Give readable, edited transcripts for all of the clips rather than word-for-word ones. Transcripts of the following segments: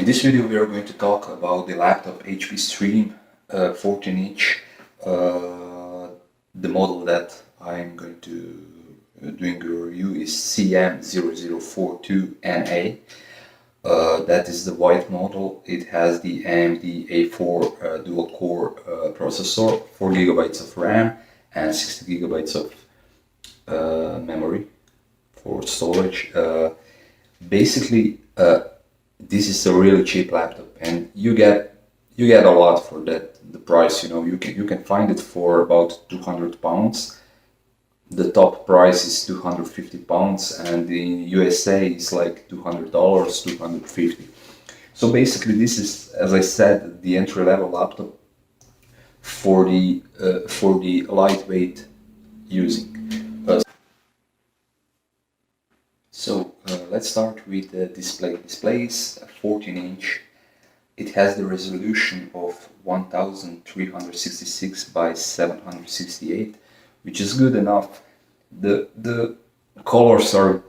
In this video, we are going to talk about the laptop HP Stream 14-inch. The model that I'm going to doing a review is CM0042NA. That is the white model. It has the AMD A4 dual-core processor, 4 gigabytes of RAM, and 60 gigabytes of memory for storage. Basically, this is a really cheap laptop, and you get a lot for the price. You can find it for about £200. The top price is £250, and in USA it's like $200, $250. So basically, this is, as I said, the entry-level laptop for the lightweight using. Let's start with the display. Display is 14-inch. It has the resolution of 1366 by 768, which is good enough. The colors are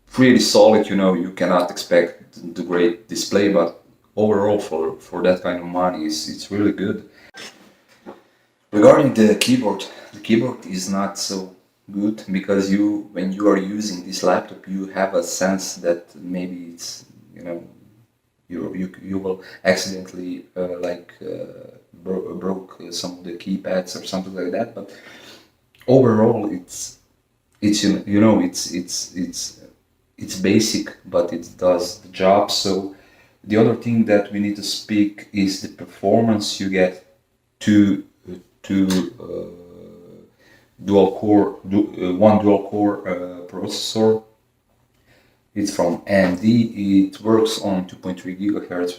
pretty solid. You cannot expect the great display, but overall for that kind of money, it's really good. Regarding the keyboard is not so good, because when you are using this laptop, you have a sense that maybe it's you will accidentally broke some of the keypads or something like that. But overall, it's basic, but it does the job. So the other thing that we need to speak is the performance. You get two one dual core processor. It's from AMD. It works on 2.3 gigahertz,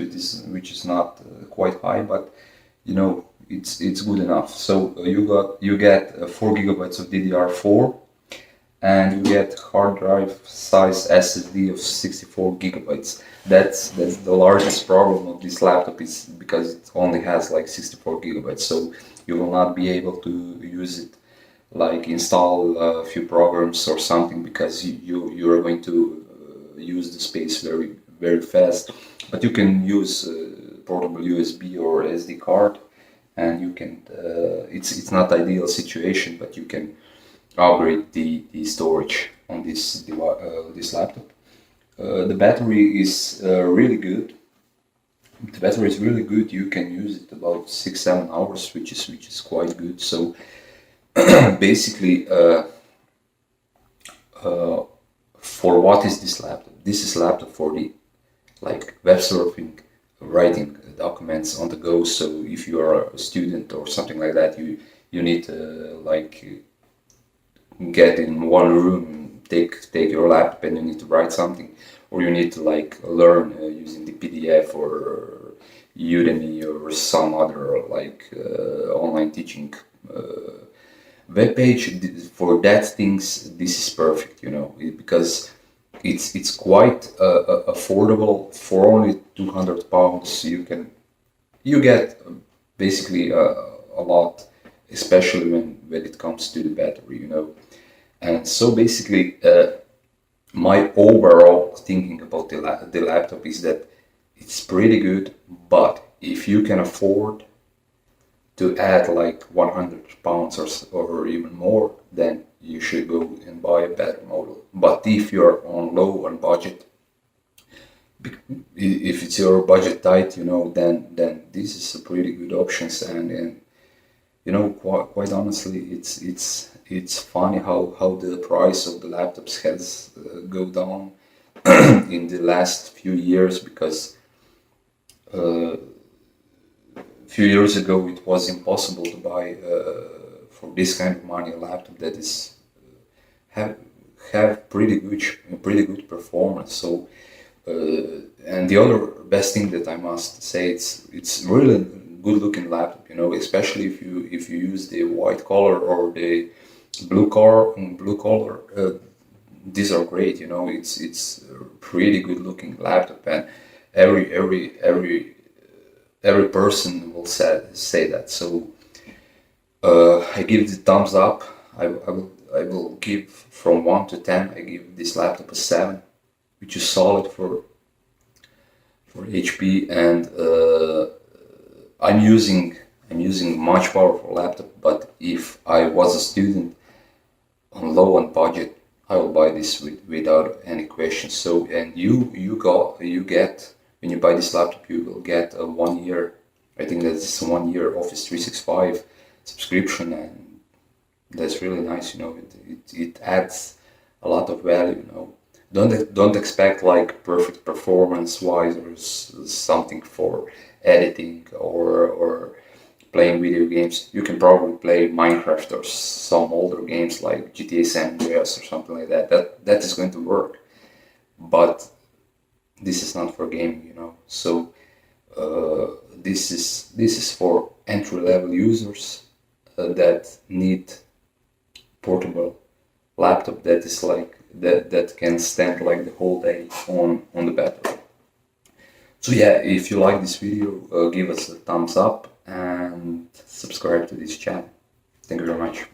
which is not quite high, but it's good enough. So you get 4 gigabytes of DDR4, and you get hard drive size SSD of 64 gigabytes. That's the largest problem of this laptop, is because it only has like 64 gigabytes. So you will not be able to use it, like install a few programs or something, because you are going to use the space very, very fast. But you can use portable USB or SD card, and you can it's not ideal situation, but you can upgrade the storage on this laptop. The battery is really good. The battery is really good. You can use it about 6-7 hours, which is quite good. So basically, for what is this laptop? This is laptop for the web surfing, writing documents on the go. So if you are a student or something like that, you need to get in one room, take your laptop, and you need to write something, or you need to learn using the PDF or Udemy or some other online teaching web page. For that things, this is perfect, because it's quite affordable. For only £200, you get basically a lot, especially when it comes to the battery, And so basically, my overall thinking about the laptop is that it's pretty good, but if you can afford to add like £100 or even more, then you should go and buy a better model. But if you're on low on budget, if it's your budget tight, then this is a pretty good options. And quite honestly, it's funny how the price of the laptops has go down in the last few years, because few years ago it was impossible to buy for this kind of money a laptop that is have pretty good performance. So and the other best thing that I must say, it's really good looking laptop, especially if you use the white color or the blue color. These are great, it's a pretty good looking laptop, and every person will say that. So I give the thumbs up. I will give from 1 to 10. I give this laptop a 7, which is solid for HP, and I'm using much powerful laptop. But if I was a student on low on budget, I will buy this without any question. So, and you get, when you buy this laptop, you will get a 1 year. I think that's 1 year Office 365 subscription, and that's really nice. It adds a lot of value. Don't expect like perfect performance wise or something for editing or playing video games. You can probably play Minecraft or some older games like GTA San Andreas or something like that. That is going to work, but this is not for gaming. So this is for entry level users that need portable laptop that is like that can stand like the whole day on the battery. So yeah, if you like this video, give us a thumbs up and subscribe to this channel. Thank you very much.